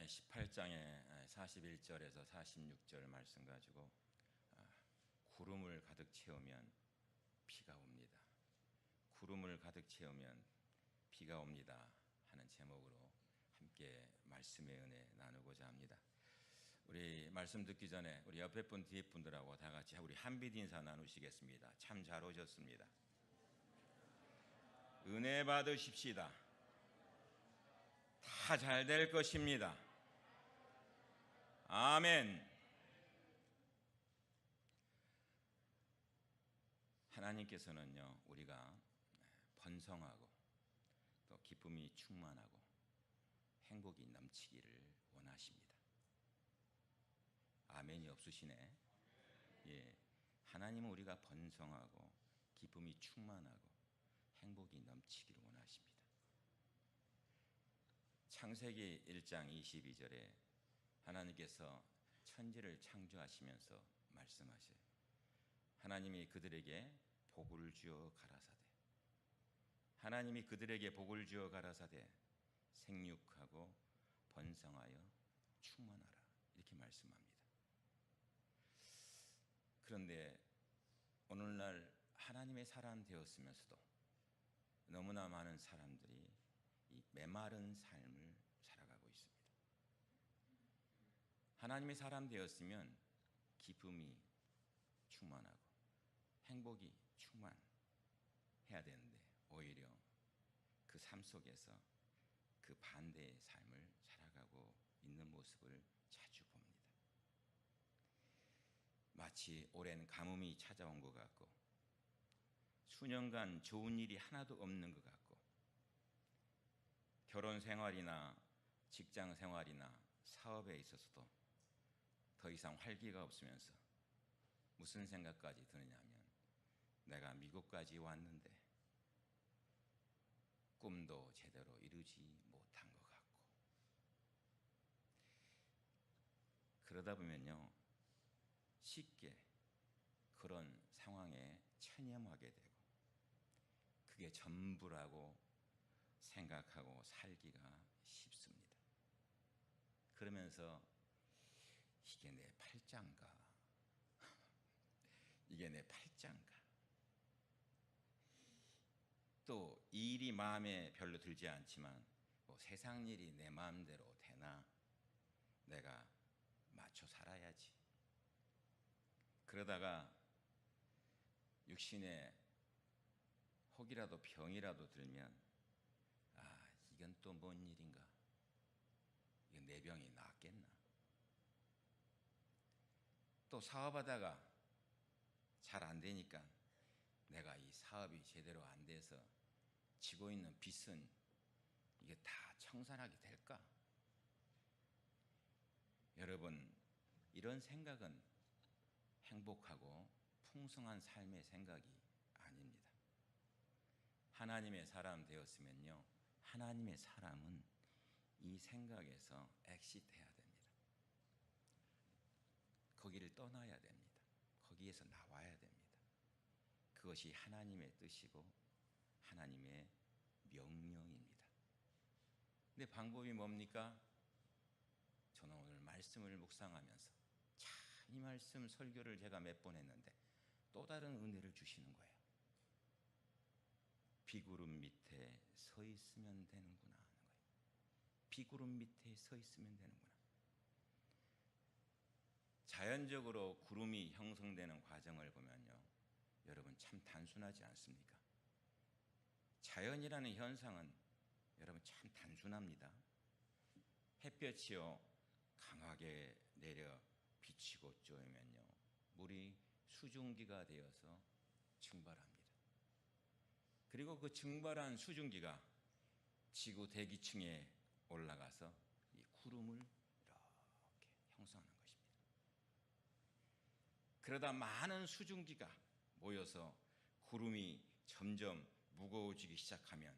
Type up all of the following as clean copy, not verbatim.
18장의 41절에서 46절 말씀 가지고 구름을 가득 채우면 비가 옵니다. 구름을 가득 채우면 비가 옵니다 하는 제목으로 함께 말씀의 은혜 나누고자 합니다. 우리 말씀 듣기 전에 우리 옆에 분 뒤에 분들하고 다 같이 우리 한빛 인사 나누시겠습니다. 참 잘 오셨습니다. 은혜 받으십시다. 다 잘 될 것입니다. 아멘. 하나님께서는요, 우리가 번성하고 또 기쁨이 충만하고 행복이 넘치기를 원하십니다. 아멘이 없으시네. 예, 하나님은 우리가 번성하고 기쁨이 충만하고 행복이 넘치기를 원하십니다. 창세기 1장 22절에 하나님께서 천지를 창조하시면서 말씀하셔요. 하나님이 그들에게 복을 주어 가라사대, 하나님이 그들에게 복을 주어 가라사대 생육하고 번성하여 충만하라, 이렇게 말씀합니다. 그런데 오늘날 하나님의 사람 되었으면서도 너무나 많은 사람들이 이 메마른 삶을 살아가고 있습니다. 하나님의 사람 되었으면 기쁨이 충만하고 행복이 충만해야 되는데 오히려 그 삶 속에서 그 반대의 삶을 살아가고 있는 모습을 자주 봅니다. 마치 오랜 가뭄이 찾아온 것 같고 수년간 좋은 일이 하나도 없는 것 같고 결혼 생활이나 직장 생활이나 사업에 있어서도 더 이상 활기가 없으면서 무슨 생각까지 드느냐면 내가 미국까지 왔는데 꿈도 제대로 이루지 못한 것 같고, 그러다 보면요 쉽게 그런 상황에 체념하게 되고 그게 전부라고 생각하고 살기가 쉽습니다. 그러면서 이게 내 팔자인가? 이게 내 팔자인가? 또 이 일이 마음에 별로 들지 않지만 뭐 세상 일이 내 마음대로 되나? 내가 맞춰 살아야지. 그러다가 육신에 혹이라도 병이라도 들면 이건 또 뭔 일인가? 이건 내 병이 낫겠나? 또 사업하다가 잘 안 되니까 내가 이 사업이 제대로 안 돼서 지고 있는 빚은 이게 다 청산하게 될까? 여러분, 이런 생각은 행복하고 풍성한 삶의 생각이 아닙니다. 하나님의 사람 되었으면요, 하나님의 사람은 이 생각에서 엑시트해야 됩니다. 거기를 떠나야 됩니다. 거기에서 나와야 됩니다. 그것이 하나님의 뜻이고 하나님의 명령입니다. 근데 방법이 뭡니까? 저는 오늘 말씀을 묵상하면서 참 이 말씀 설교를 제가 몇 번 했는데 또 다른 은혜를 주시는 거예요. 비구름 밑에 서 있으면 되는구나 하는 거예요. 비구름 밑에 서 있으면 되는구나. 자연적으로 구름이 형성되는 과정을 보면요, 여러분 참 단순하지 않습니까? 자연이라는 현상은 여러분 참 단순합니다. 햇볕이요 강하게 내려 비치고 쪼이면요 물이 수증기가 되어서 증발합니다. 그리고 그 증발한 수증기가 지구 대기층에 올라가서 이 구름을 이렇게 형성하는 것입니다. 그러다 많은 수증기가 모여서 구름이 점점 무거워지기 시작하면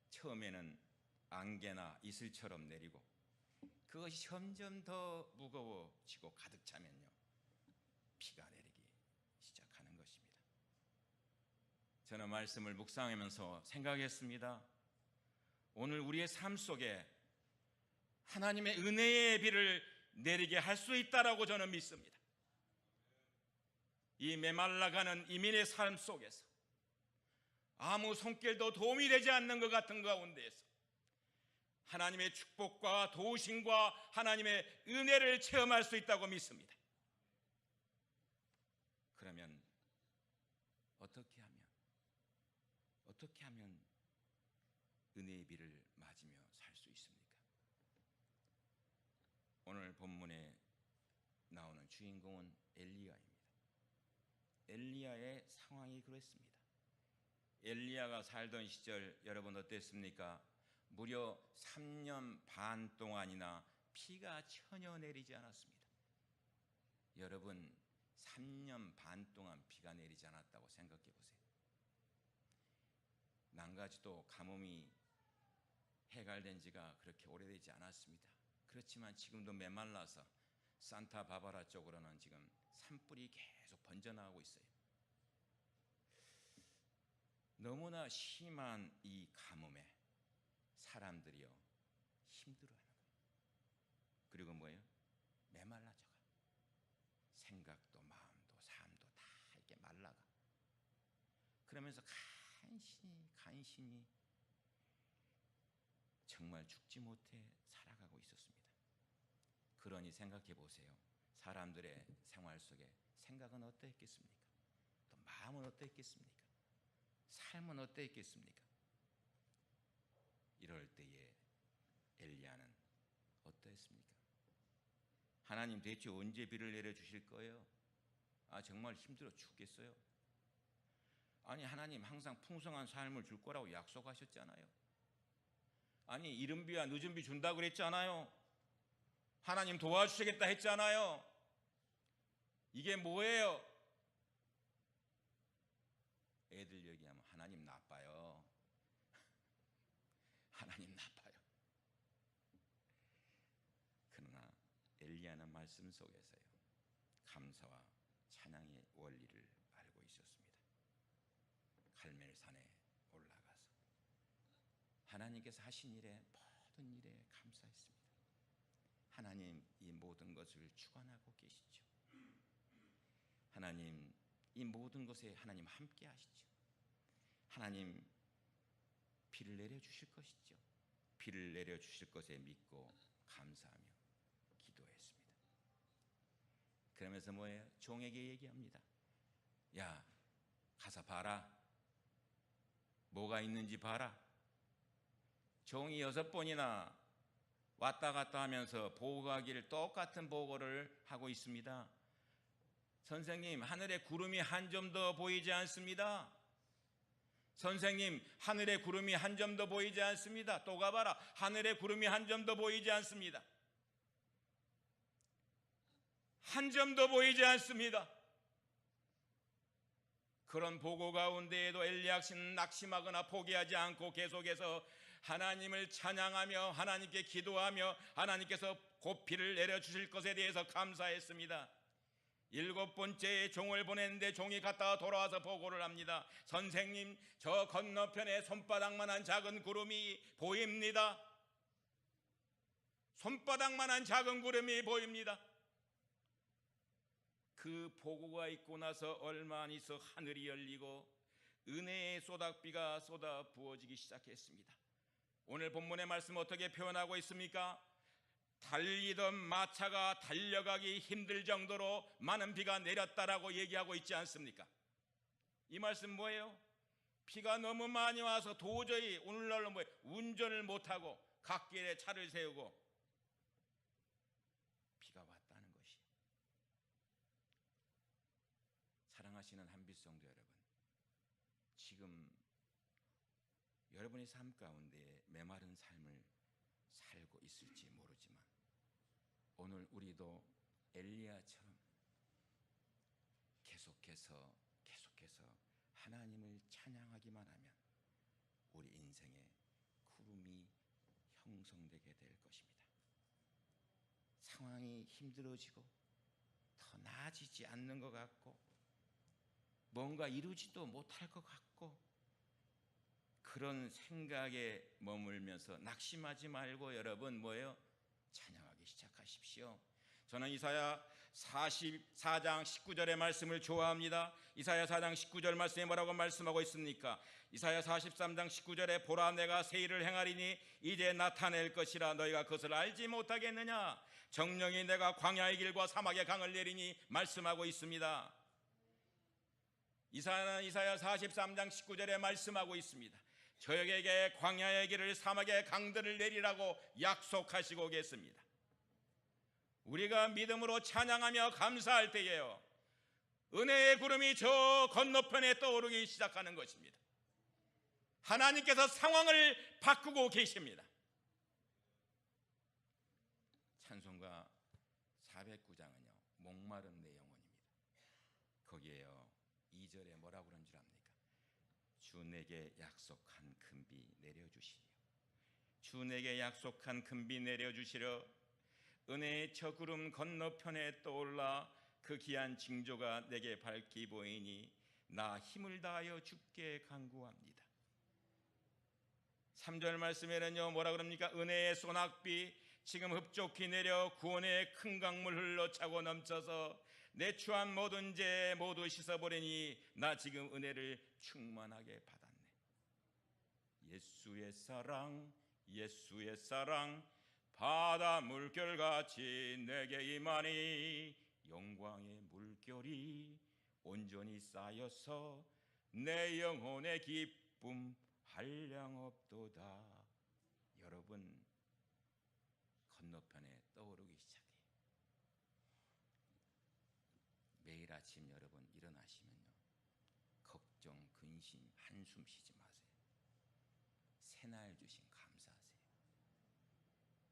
처음에는 안개나 이슬처럼 내리고 그것이 점점 더 무거워지고 가득 차면요 비가 내리기 시작하는 것입니다. 저는 말씀을 묵상하면서 생각했습니다. 오늘 우리의 삶 속에 하나님의 은혜의 비를 내리게 할 수 있다라고 저는 믿습니다. 이 메말라가는 이민의 삶 속에서 아무 손길도 도움이 되지 않는 것 같은 가운데에서 하나님의 축복과 도우심과 하나님의 은혜를 체험할 수 있다고 믿습니다. 그러면 어떻게 하면 은혜의 비를 맞으며 살 수 있습니까? 오늘 본문에 나오는 주인공은 엘리야입니다. 엘리야의 상황이 그랬습니다. 엘리야가 살던 시절 여러분 어땠습니까? 무려 3년 반 동안이나 비가 전혀 내리지 않았습니다. 여러분 3년 반 동안 비가 내리지 않았다고 생각해 보세요. 난가지도 가뭄이 해갈된 지가 그렇게 오래되지 않았습니다. 그렇지만 지금도 메말라서 산타바바라 쪽으로는 지금 산불이 계속 번져나가고 있어요. 너무나 심한 이 가뭄에 사람들이요 힘들어하는 거예요. 그리고 뭐예요? 메말라져가. 생각도 마음도 삶도 다 이렇게 말라가. 그러면서 간신히 정말 죽지 못해 살아가고 있었습니다. 그러니 생각해 보세요. 사람들의 생활 속에 생각은 어떠했겠습니까? 또 마음은 어떠했겠습니까? 삶은 어떠했겠습니까? 이럴 때에 엘리야는 어떠했습니까? 하나님 대체 언제 비를 내려주실 거예요? 정말 힘들어 죽겠어요. 아니 하나님 항상 풍성한 삶을 줄 거라고 약속하셨잖아요. 아니 이른 비와 늦은 비 준다고 그랬잖아요. 하나님 도와주시겠다 했잖아요. 이게 뭐예요? 애들 얘기하면 하나님 나빠요. 하나님 나빠요. 그러나 엘리야는 말씀 속에서요 감사와 찬양의 원리를 알고 있었습니다. 갈멜산에 올라가서 하나님께서 하신 일에 모든 일에 감사했습니다. 하나님 이 모든 것을 주관하고 계시죠. 하나님 이 모든 것에 하나님 함께 하시죠. 하나님 비를 내려주실 것이죠. 비를 내려주실 것에 믿고 감사하며 기도했습니다. 그러면서 뭐예요? 종에게 얘기합니다. 야 가서 봐라. 뭐가 있는지 봐라. 종이 6번이나 왔다 갔다 하면서 보고하기를 똑같은 보고를 하고 있습니다. 선생님 하늘에 구름이 한 점도 보이지 않습니다. 선생님 하늘에 구름이 한 점도 보이지 않습니다. 또 가봐라. 하늘에 구름이 한 점도 보이지 않습니다. 한 점도 보이지 않습니다. 그런 보고 가운데에도 엘리야는 낙심하거나 포기하지 않고 계속해서 하나님을 찬양하며 하나님께 기도하며 하나님께서 곧 비를 내려주실 것에 대해서 감사했습니다. 7번째 종을 보냈는데 종이 갔다가 돌아와서 보고를 합니다. 선생님 저 건너편에 손바닥만한 작은 구름이 보입니다. 손바닥만한 작은 구름이 보입니다. 그 보고가 있고 나서 얼마 안 있어 하늘이 열리고 은혜의 소닥비가 쏟아 부어지기 시작했습니다. 오늘 본문의 말씀 어떻게 표현하고 있습니까? 달리던 마차가 달려가기 힘들 정도로 많은 비가 내렸다라고 얘기하고 있지 않습니까? 이 말씀 뭐예요? 비가 너무 많이 와서 도저히 오늘날로 운전을 못하고 갓길에 차를 세우고 비가 왔다는 것이에요. 사랑하시는 한빛성도 여러분, 지금 여러분의 삶 가운데 메마른 삶을 살고 있을지 모르지만 오늘 우리도 엘리야처럼 계속해서 하나님을 찬양하기만 하면 우리 인생에 구름이 형성되게 될 것입니다. 상황이 힘들어지고 더 나아지지 않는 것 같고 뭔가 이루지도 못할 것 같고 그런 생각에 머물면서 낙심하지 말고 여러분 뭐예요? 찬양하기 시작하십시오. 저는 이사야 44장 19절의 말씀을 좋아합니다. 이사야 4장 19절 말씀에 뭐라고 말씀하고 있습니까? 이사야 43장 19절에 보라 내가 새 일을 행하리니 이제 나타낼 것이라 너희가 그것을 알지 못하겠느냐. 정령이 내가 광야의 길과 사막의 강을 내리니 말씀하고 있습니다. 이사야는 이사야 43장 19절에 말씀하고 있습니다. 저에게 광야의 길을 사막의 강들을 내리라고 약속하시고 계십니다. 우리가 믿음으로 찬양하며 감사할 때에요, 은혜의 구름이 저 건너편에 떠오르기 시작하는 것입니다. 하나님께서 상황을 바꾸고 계십니다. 찬송가 409장은요 목마른 내 영혼입니다. 거기에요 2절에 뭐라고 그런 줄 압니까? 주 내게 약속한 금비 내려주시려. 주 내게 약속한 금비 내려주시려. 은혜의 저 구름 건너편에 떠올라 그 귀한 징조가 내게 밝히 보이니 나 힘을 다하여 주께 간구합니다. 3절 말씀에는요 뭐라 그럽니까? 은혜의 소낙비 지금 흡족히 내려 구원의 큰 강물 흘러 차고 넘쳐서 내 추한 모든 죄 모두 씻어버리니 나 지금 은혜를 충만하게 받았네. 예수의 사랑 예수의 사랑 바다 물결같이 내게 임하니 영광의 물결이 온전히 쌓여서 내 영혼의 기쁨 한량없도다. 여러분 건너편에 떠오르기 시작해요. 매일 아침 여러분 일어나시면요 걱정, 근심, 한숨 쉬지 마세요. 새날 주신 감사하세요.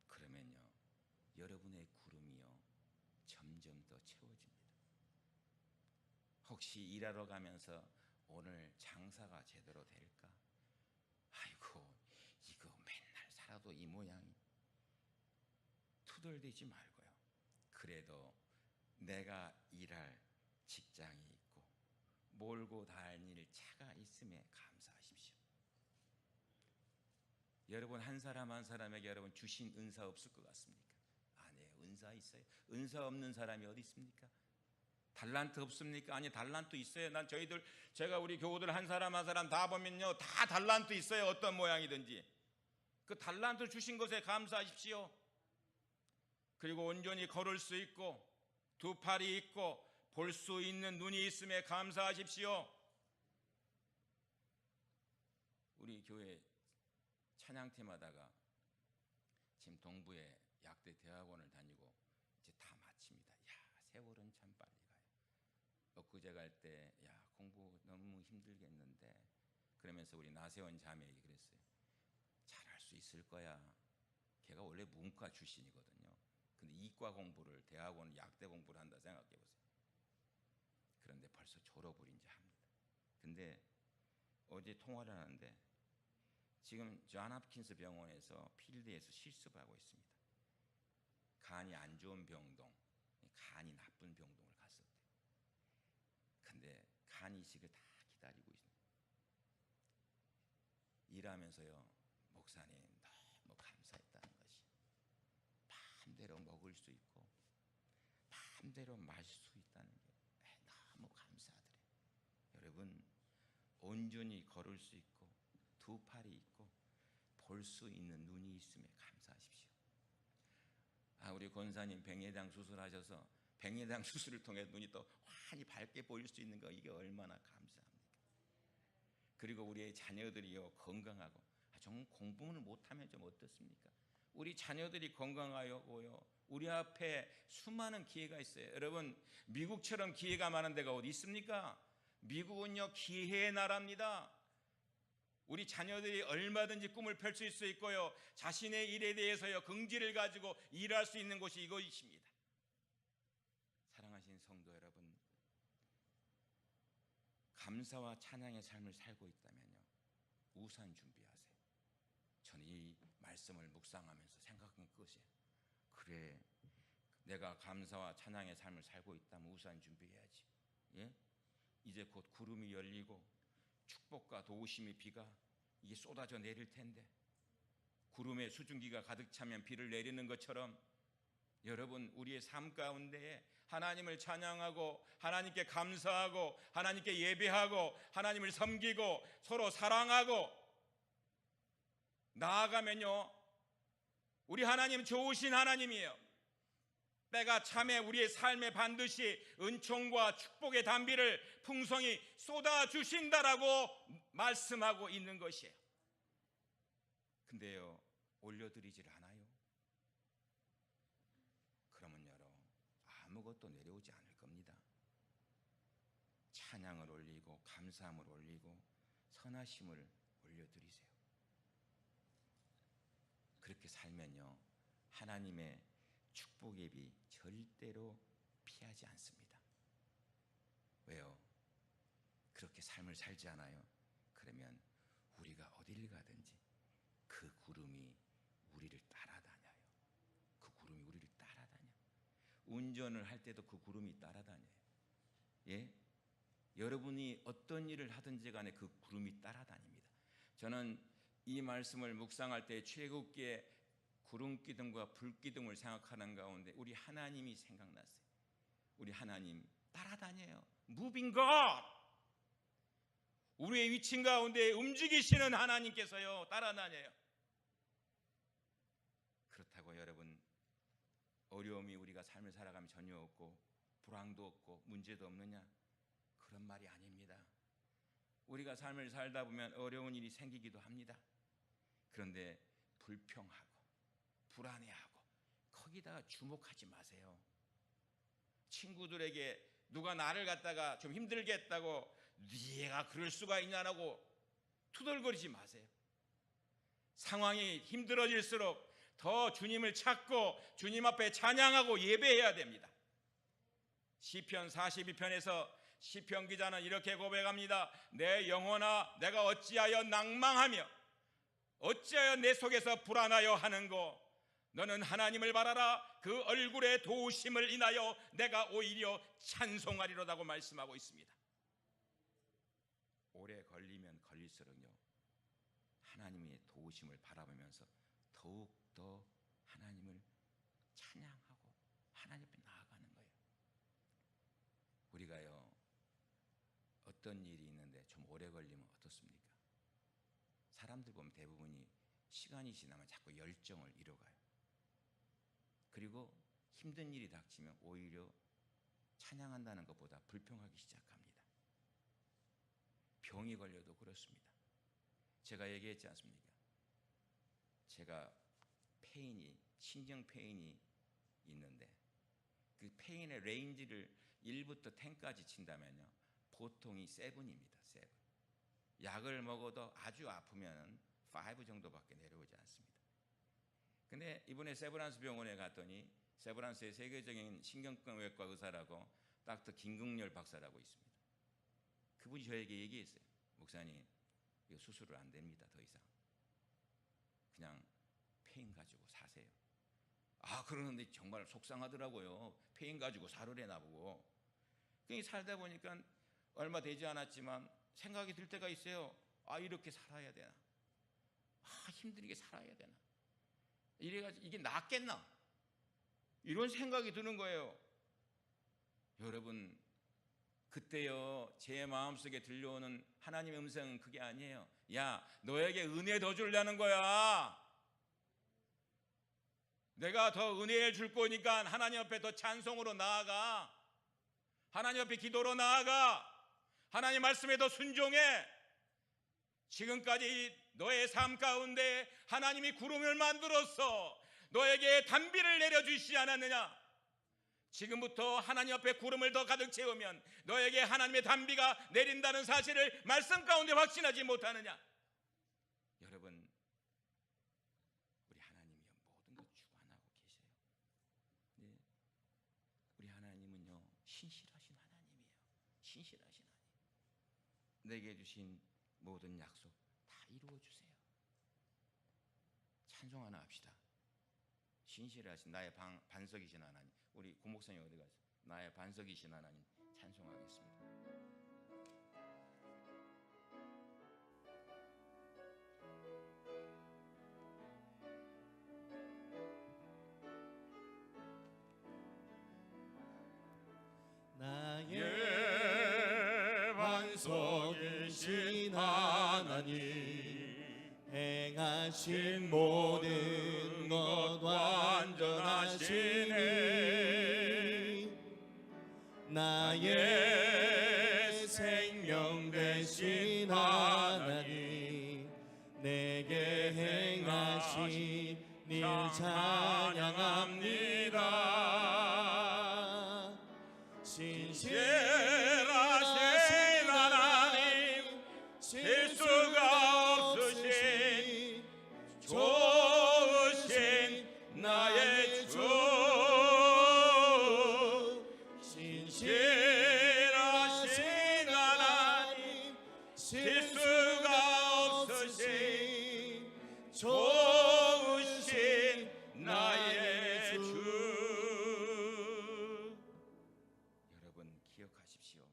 그러면요 여러분의 구름이요 점점 더 채워집니다. 혹시 일하러 가면서 오늘 장사가 제대로 될까? 아이고 이거 맨날 살아도 이 모양이. 투덜대지 말고요, 그래도 내가 일할 직장이 있고 몰고 다닐 차가 있음에 감사하십시오. 여러분 한 사람 한 사람에게 여러분 주신 은사 없을 것 같습니까? 아니에요. 은사 있어요. 은사 없는 사람이 어디 있습니까? 달란트 없습니까? 아니 달란트 있어요. 제가 우리 교우들 한 사람 한 사람 다 보면요 다 달란트 있어요. 어떤 모양이든지 그 달란트 주신 것에 감사하십시오. 그리고 온전히 걸을 수 있고 두 팔이 있고 볼 수 있는 눈이 있음에 감사하십시오. 우리 교회 찬양팀 하다가 지금 동부에 약대 대학원을 다니고 이제 다 마칩니다. 야 세월은 참 빨리 가요. 엊그제 갈 때 야 공부 너무 힘들겠는데 그러면서 우리 나세원 자매에게 그랬어요. 잘할 수 있을 거야. 걔가 원래 문과 출신이거든요. 근데 이과 공부를 대학원 약대 공부를 한다 생각해 보세요. 그런데 벌써 졸업을 이제 합니다. 근데 어제 통화를 하는데 지금 존 홉킨스 병원에서 필드에서 실습하고 있습니다. 간이 안 좋은 병동, 간이 나쁜 병동을 갔었대요. 근데 간 이식을 다 기다리고 있습니다. 일하면서요 목사님 너무 감사했다는 것이 마음대로 먹을 수 있고 마음대로 마실 수 있다는 게 너무 감사드려요. 여러분 온전히 걸을 수 있고 두 팔이 있고 볼 수 있는 눈이 있음에 감사하십시오. 우리 권사님 백내장 수술하셔서 백내장 수술을 통해 눈이 또 환히 밝게 보일 수 있는 거 이게 얼마나 감사합니까? 그리고 우리의 자녀들이요 건강하고 정말 공부를 못하면 좀 어떻습니까? 우리 자녀들이 건강하고요 우리 앞에 수많은 기회가 있어요. 여러분 미국처럼 기회가 많은 데가 어디 있습니까? 미국은요 기회의 나라입니다. 우리 자녀들이 얼마든지 꿈을 펼칠 수 있고요 자신의 일에 대해서요 긍지를 가지고 일할 수 있는 곳이 이것입니다. 사랑하신 성도 여러분, 감사와 찬양의 삶을 살고 있다면요 우산 준비하세요. 저는 이 말씀을 묵상하면서 생각한 것이에요. 그래 내가 감사와 찬양의 삶을 살고 있다면 우산 준비해야지. 예? 이제 곧 구름이 열리고 축복과 도우심의 비가 이게 쏟아져 내릴 텐데 구름에 수증기가 가득 차면 비를 내리는 것처럼 여러분, 우리의 삶 가운데에 하나님을 찬양하고 하나님께 감사하고 하나님께 예배하고 하나님을 섬기고 서로 사랑하고 나아가면요, 우리 하나님 좋으신 하나님이에요. 때가 차면 우리의 삶에 반드시 은총과 축복의 단비를 풍성히 쏟아주신다라고 말씀하고 있는 것이에요. 근데요, 올려드리질 않아요. 그러면 아무것도 내려오지 않을 겁니다. 찬양을 올리고 감사함을 올리고 선하심을 올려드리세요. 그렇게 살면요, 하나님의 축복의 비 절대로 피하지 않습니다. 왜요? 그렇게 삶을 살지 않아요? 그러면 우리가 어디를 가든지 그 구름이 우리를 따라다녀요. 그 구름이 우리를 따라다녀. 운전을 할 때도 그 구름이 따라다녀요. 예? 여러분이 어떤 일을 하든지 간에 그 구름이 따라다닙니다. 저는 이 말씀을 묵상할 때 출애굽기의 구름기둥과 불기둥을 생각하는 가운데 우리 하나님이 생각났어요. 우리 하나님 따라다녀요. Moving God. 우리의 위치 가운데 움직이시는 하나님께서요, 따라다녀요. 그렇다고 여러분, 어려움이 우리가 삶을 살아가면 전혀 없고 불황도 없고 문제도 없느냐? 그런 말이 아닙니다. 우리가 삶을 살다 보면 어려운 일이 생기기도 합니다. 그런데 불평하고 불안해하고 거기다가 주목하지 마세요. 친구들에게 누가 나를 갖다가 좀 힘들게 했다고 네가 그럴 수가 있냐라고 투덜거리지 마세요. 상황이 힘들어질수록 더 주님을 찾고 주님 앞에 찬양하고 예배해야 됩니다. 시편 42편에서 시편 기자는 이렇게 고백합니다. 내 영혼아, 내가 어찌하여 낭망하며 어찌하여 내 속에서 불안하여 하는고, 너는 하나님을 바라라. 그 얼굴의 도우심을 인하여 내가 오히려 찬송하리로다고 말씀하고 있습니다. 오래 걸리면 걸릴수록요, 하나님의 도우심을 바라보면서 더욱더 하나님을 찬양하고 하나님 앞에 나아가는 거예요. 우리가요, 어떤 일이 있는데 좀 오래 걸리면 어떻습니까? 사람들 보면 대부분이 시간이 지나면 자꾸 열정을 잃어가요. 그리고 힘든 일이 닥치면 오히려 찬양한다는 것보다 불평하기 시작합니다. 병이 걸려도 그렇습니다. 제가 얘기했지 않습니까? 제가 신경 페인이 있는데 그 페인의 레인지를 1부터 10까지 친다면요, 보통이 7입니다. 7. 약을 먹어도 아주 아프면 5 정도밖에 내려오지 않습니다. 근데 이번에 세브란스 병원에 갔더니 세브란스의 세계적인 신경외과 의사라고 닥터 김국렬 박사라고 있습니다. 그분이 저에게 얘기했어요. 목사님, 이거 수술을 안 됩니다. 더 이상 그냥 페인 가지고 사세요. 아, 그러는데 정말 속상하더라고요. 페인 가지고 살으래 나보고. 그냥 살다 보니까 얼마 되지 않았지만 생각이 들 때가 있어요. 아, 이렇게 살아야 되나? 아, 힘들게 살아야 되나? 이래가지고 이게 낫겠나? 이런 생각이 드는 거예요. 여러분, 그때요, 제 마음속에 들려오는 하나님의 음성은 그게 아니에요. 야, 너에게 은혜 더 주려는 거야. 내가 더 은혜를 줄 거니까 하나님 앞에 더 찬송으로 나아가. 하나님 앞에 기도로 나아가. 하나님 말씀에 더 순종해. 지금까지 너의 삶 가운데 하나님이 구름을 만들어서 너에게 단비를 내려주시지 않았느냐? 지금부터 하나님 앞에 구름을 더 가득 채우면 너에게 하나님의 단비가 내린다는 사실을 말씀 가운데 확신하지 못하느냐? 여러분, 우리 하나님이요, 모든 것 주관하고 계세요. 네, 우리 하나님은요, 신실하신 하나님이에요. 신실하신 하나님. 내게 주신 모든 약속 다 이루어 주세요. 찬송 하나 합시다. 신실하신 나의 반석이신 하나님. 우리 고목사님 어디 가세요? 나의 반석이신 하나님 찬송하겠습니다. 되신 하나님 행하신 모든 것 완전하시니 나의 생명 되신 하나님 내게 행하신 일 찬양합니다. 신실하신 하나님 실수가 없으신 좋으신 나의 주 신실하신 하나님 실수가 없으신 좋으신 나의 주. 여러분 기억하십시오.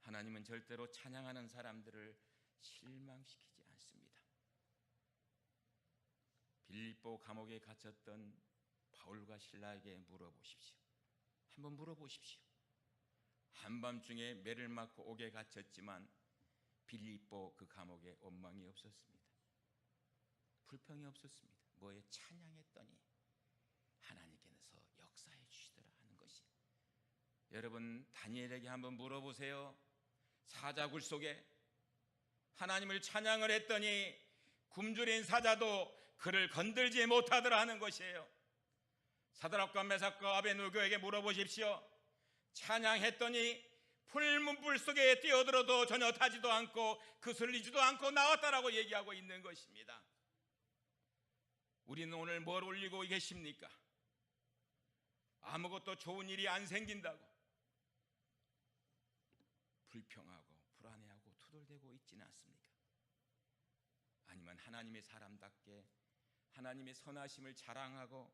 하나님은 절대로 찬양하는 사람들을 실망시키지 않습니다. 빌립보 감옥에 갇혔던 바울과 실라에게 물어보십시오. 한번 물어보십시오. 한밤중에 매를 맞고 옥에 갇혔지만 빌립보 그 감옥에 원망이 없었습니다. 불평이 없었습니다. 뭐에 찬양했더니 하나님께서 역사해 주시더라 하는 것이. 여러분 다니엘에게 한번 물어보세요. 사자굴 속에 하나님을 찬양을 했더니 굶주린 사자도 그를 건들지 못하더라 하는 것이에요. 사드락과 메삭과 아베느고에게 물어보십시오. 찬양했더니 풀문불 속에 뛰어들어도 전혀 타지도 않고 그슬리지도 않고 나왔다라고 얘기하고 있는 것입니다. 우리는 오늘 뭘 올리고 계십니까? 아무것도 좋은 일이 안 생긴다고 불평하고 불안해하고 투덜대고 있지는 않습니까? 아니면 하나님의 사람답게 하나님의 선하심을 자랑하고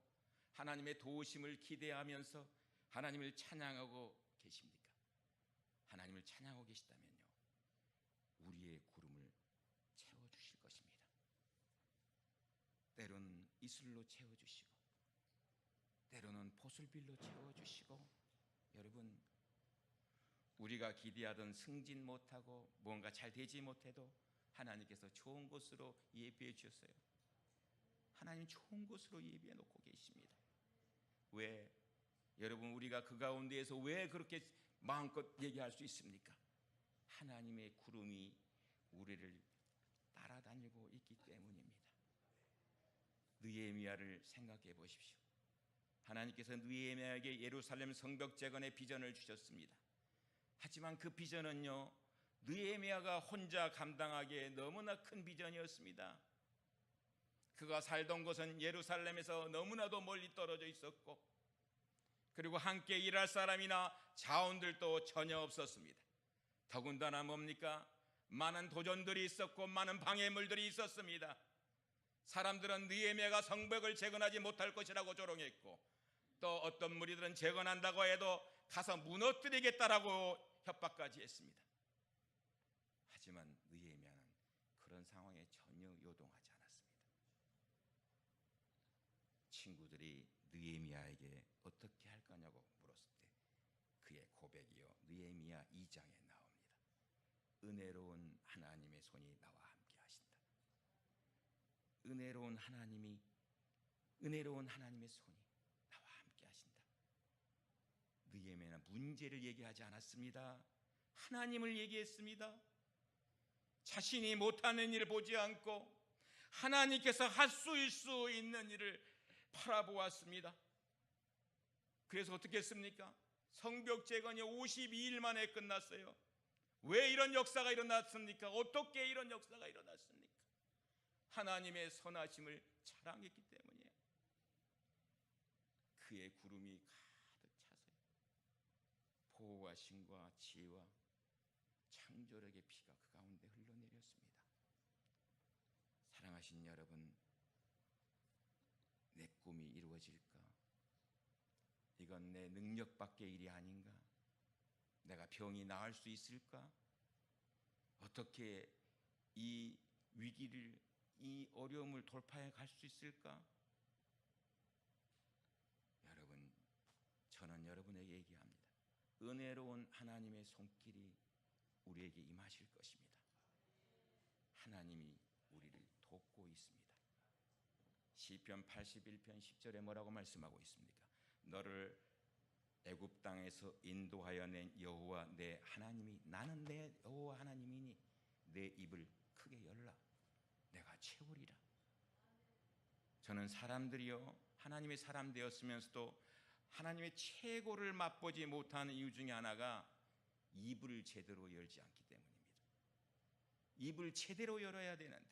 하나님의 도우심을 기대하면서 하나님을 찬양하고 계십니까? 하나님을 찬양하고 계시다면요, 우리의 구름을 채워주실 것입니다. 때로는 이슬로 채워주시고 때로는 보슬빌로 채워주시고, 여러분 우리가 기대하던 승진 못하고 뭔가 잘 되지 못해도 하나님께서 좋은 곳으로 예비해 주셨어요. 하나님 좋은 곳으로 예비해 놓고 계십니다. 왜? 여러분 우리가 그 가운데에서 왜 그렇게 마음껏 얘기할 수 있습니까? 하나님의 구름이 우리를 따라다니고 있기 때문입니다. 느헤미야를 생각해 보십시오. 하나님께서 느헤미야에게 예루살렘 성벽 재건의 비전을 주셨습니다. 하지만 그 비전은요, 느헤미야가 혼자 감당하기에 너무나 큰 비전이었습니다. 그가 살던 곳은 예루살렘에서 너무나도 멀리 떨어져 있었고, 그리고 함께 일할 사람이나 자원들도 전혀 없었습니다. 더군다나 뭡니까? 많은 도전들이 있었고 많은 방해물들이 있었습니다. 사람들은 느헤미야가 성벽을 재건하지 못할 것이라고 조롱했고, 또 어떤 무리들은 재건한다고 해도 가서 무너뜨리겠다라고 협박까지 했습니다. 하지만 느헤미야는 그런 상황에 전혀 요동하지 않았습니다. 친구들이 느헤미야에게 어떻게 할 거냐고 물었을 때 그의 고백이요, 느헤미야 2장에 나옵니다. 은혜로운 하나님의 손이 나와 함께 하신다. 은혜로운 하나님의 손이 나와 함께 하신다. 느헤미야는 문제를 얘기하지 않았습니다. 하나님을 얘기했습니다. 자신이 못하는 일을 보지 않고 하나님께서 할 수 있는 일을 바라보았습니다. 그래서 어떻게 했습니까? 성벽 재건이 52일 만에 끝났어요. 왜 이런 역사가 일어났습니까? 어떻게 이런 역사가 일어났습니까? 하나님의 선하심을 자랑했기 때문이에요. 그의 구름이 가득 차서요, 보호와 신과 지혜와 창조력의 피가 그 가운데 흘러내렸습니다. 사랑하신 여러분, 내 꿈이 이루어질까? 이건 내 능력 밖의 일이 아닌가? 내가 병이 나을 수 있을까? 어떻게 이 위기를, 이 어려움을 돌파해 갈 수 있을까? 여러분, 저는 여러분에게 얘기합니다. 은혜로운 하나님의 손길이 우리에게 임하실 것입니다. 하나님이 우리를 돕고 있습니다. 시편 81편 10절에 뭐라고 말씀하고 있습니까? 너를 애굽 땅에서 인도하여 낸 여호와 내 하나님이, 나는 내 여호와 하나님이니 내 입을 크게 열라, 내가 채우리라. 저는 사람들이요, 하나님의 사람 되었으면서도 하나님의 최고를 맛보지 못하는 이유 중에 하나가 입을 제대로 열지 않기 때문입니다. 입을 제대로 열어야 되는데,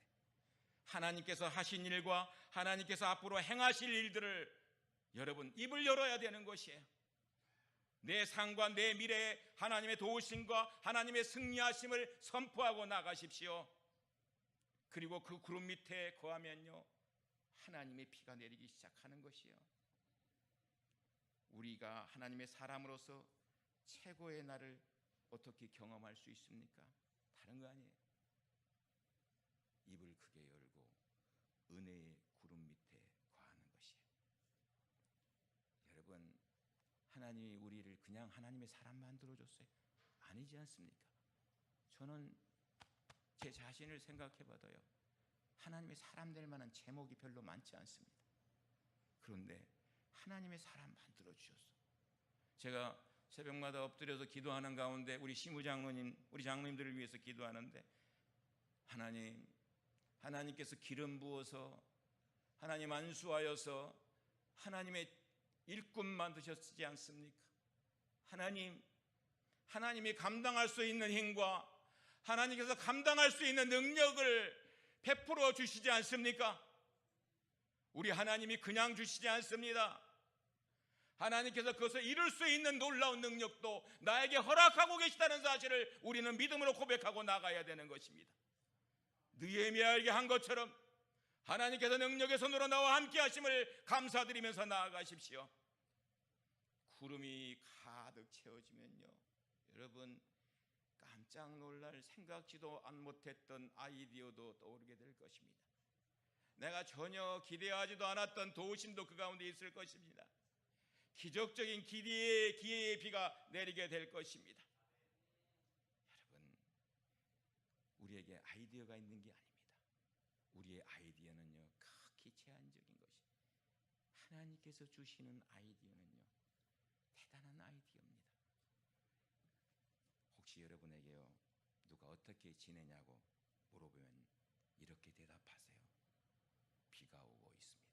하나님께서 하신 일과 하나님께서 앞으로 행하실 일들을 여러분 입을 열어야 되는 것이에요. 내 삶과 내 미래에 하나님의 도우심과 하나님의 승리하심을 선포하고 나가십시오. 그리고 그 구름 밑에 거하면요, 하나님의 비가 내리기 시작하는 것이에요. 우리가 하나님의 사람으로서 최고의 날을 어떻게 경험할 수 있습니까? 다른 거 아니에요. 입을 크게 열고 은혜의 구름 밑에 거하는 것이에요. 여러분, 하나님이 우리를 그냥 하나님의 사람 만들어줬어요? 아니지 않습니까? 저는 제 자신을 생각해 봐도요, 하나님의 사람 될 만한 제목이 별로 많지 않습니다. 그런데 하나님의 사람 만들어 주셨어. 제가 새벽마다 엎드려서 기도하는 가운데 우리 시무장로님, 우리 장로님들을 위해서 기도하는데, 하나님께서 기름 부어서 하나님 안수하여서 하나님의 일꾼 만드셨지 않습니까? 하나님이 감당할 수 있는 힘과 하나님께서 감당할 수 있는 능력을 베풀어 주시지 않습니까? 우리 하나님이 그냥 주시지 않습니다. 하나님께서 그것을 이룰 수 있는 놀라운 능력도 나에게 허락하고 계시다는 사실을 우리는 믿음으로 고백하고 나가야 되는 것입니다. 느헤미야에게 한 것처럼 하나님께서 능력의 손으로 나와 함께 하심을 감사드리면서 나아가십시오. 구름이 가득 채워지면요, 여러분 깜짝 놀랄 생각지도 못했던 아이디어도 떠오르게 될 것입니다. 내가 전혀 기대하지도 않았던 도우심도 그 가운데 있을 것입니다. 기적적인 기회의 비가 내리게 될 것입니다. 여러분, 우리에게 아이디어가 있는 게 아닙니다. 우리의 아이디어는요, 극히 제한적인 것이, 하나님께서 주시는 아이디어는요, 대단한 아이디어입니다. 혹시 여러분에게요, 누가 어떻게 지내냐고 물어보면 이렇게 대답하세요. 비가 오고 있습니다.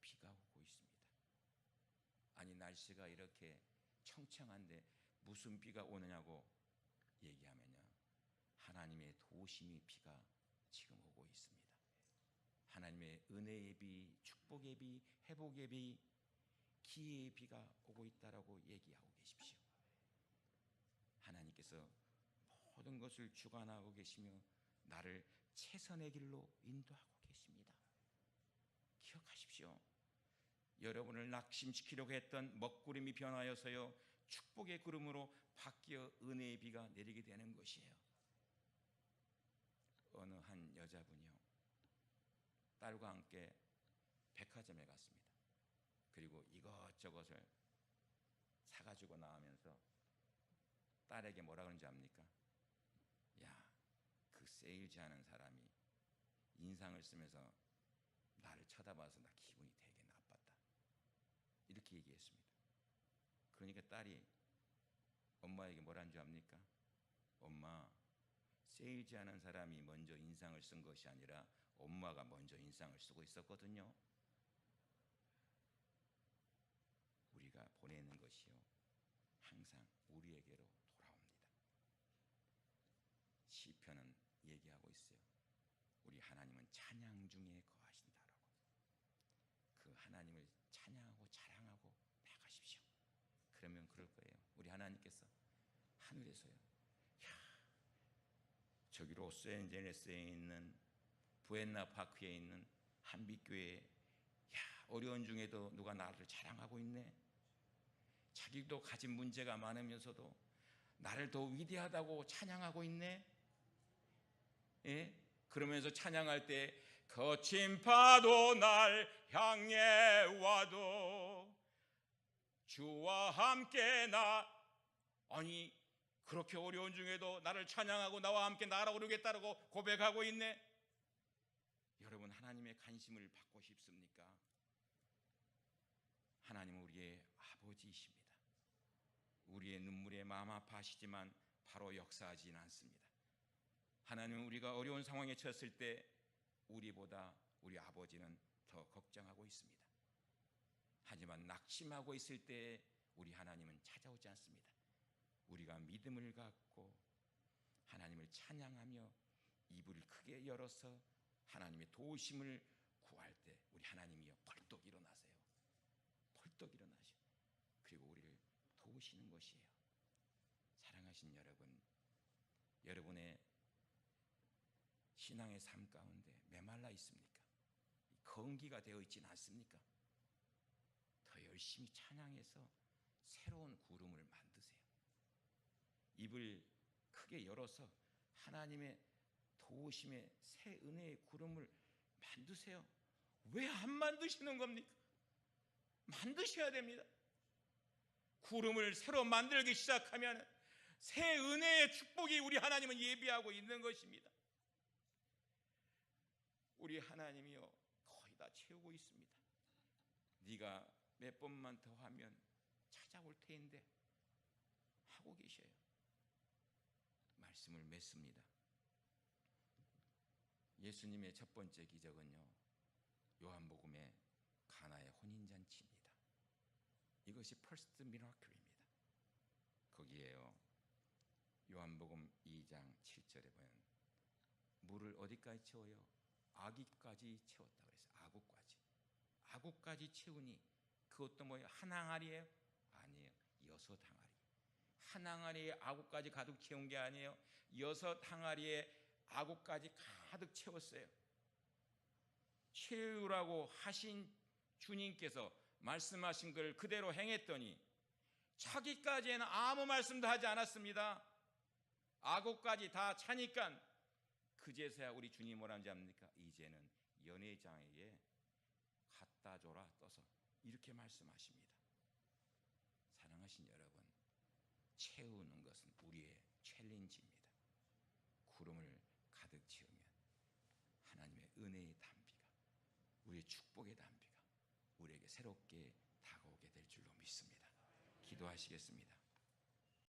비가 오고 있습니다. 아니, 날씨가 이렇게 청청한데 무슨 비가 오느냐고 얘기하면요, 하나님의 도우심이 비가 지금 오고 있습니다. 하나님의 은혜의 비, 축복의 비, 회복의 비, 기회의 비가 오고 있다라고 얘기하고 계십시오. 하나님께서 모든 것을 주관하고 계시며 나를 최선의 길로 인도하고 계십니다. 기억하십시오. 여러분을 낙심시키려고 했던 먹구름이 변하여서요, 축복의 구름으로 바뀌어 은혜의 비가 내리게 되는 것이에요. 어느 한 여자분이요, 딸과 함께 백화점에 갔습니다. 그리고 이것저것을 사가지고 나오면서 딸에게 뭐라 그런지 압니까? 야, 그 세일즈 하는 사람이 인상을 쓰면서 나를 쳐다봐서 나 기분이 되게 나빴다, 이렇게 얘기했습니다. 그러니까 딸이 엄마에게 뭐라는 줄 압니까? 엄마, 세일즈 하는 사람이 먼저 인상을 쓴 것이 아니라 엄마가 먼저 인상을 쓰고 있었거든요. 우리가 보내는 것이요, 항상 우리에게로 돌아옵니다. 시편은 얘기하고 있어요. 우리 하나님은 찬양 중에 거하신다라고. 그 하나님을 찬양하고 자랑하고 나가십시오. 그러면 그럴 거예요. 우리 하나님께서 하늘에서요, 저기 로스앤젤레스에 있는 부엔나 파크에 있는 한빛교회, 어려운 중에도 누가 나를 자랑하고 있네. 자기도 가진 문제가 많으면서도 나를 더 위대하다고 찬양하고 있네. 예? 그러면서 찬양할 때 거친 파도 날 향해 와도 주와 함께 아니, 그렇게 어려운 중에도 나를 찬양하고 나와 함께 날아오르겠다고 고백하고 있네. 여러분, 하나님의 관심을 받고 싶습니까? 하나님은 우리의 아버지이십니다. 우리의 눈물에 마음 아파하시지만 바로 역사하지는 않습니다. 하나님은 우리가 어려운 상황에 처했을 때 우리보다 우리 아버지는 더 걱정하고 있습니다. 하지만 낙심하고 있을 때 우리 하나님은 찾아오지 않습니다. 우리가 믿음을 갖고 하나님을 찬양하며 입을 크게 열어서 하나님의 도우심을 구할 때 우리 하나님이여 벌떡 일어나세요. 벌떡 일어나시오. 그리고 우리를 도우시는 것이에요. 사랑하신 여러분, 여러분의 신앙의 삶 가운데 메말라 있습니까? 건기가 되어 있지는 않습니까? 더 열심히 찬양해서 새로운 구름을 만드세요. 입을 크게 열어서 하나님의 도우심의 새 은혜의 구름을 만드세요. 왜 안 만드시는 겁니까? 만드셔야 됩니다. 구름을 새로 만들기 시작하면 새 은혜의 축복이 우리 하나님은 예비하고 있는 것입니다. 우리 하나님이요 거의 다 채우고 있습니다. 네가 몇 번만 더 하면 찾아올 테인데 하고 계셔요. 말씀을 맺습니다. 예수님의 첫 번째 기적은요, 요한복음의 가나의 혼인잔치입니다. 이것이 퍼스트 미라클입니다. 거기에요, 요한복음 2장 7절에 보면 물을 어디까지 채워요? 아기까지 채웠다 그랬어요. 아구까지 채우니 그것도 뭐예요? 한 항아리예요? 아니에요. 6항아리. 한 항아리에 아구까지 가득 채운 게 아니에요. 6항아리에 아구까지 가득 채웠어요. 채우라고 하신 주님께서 말씀하신 걸 그대로 행했더니 차기까지는 아무 말씀도 하지 않았습니다. 아구까지 다 차니까 그제서야 우리 주님 뭐라는지 압니까? 이제는 연회장에게 갖다 줘라 떠서 이렇게 말씀하십니다. 사랑하신 여러분, 채우는 것은 우리의 챌린지입니다. 구름을 가득 채우면 하나님의 은혜의 담비가, 우리의 축복의 담비가 우리에게 새롭게 다가오게 될 줄로 믿습니다. 기도하시겠습니다.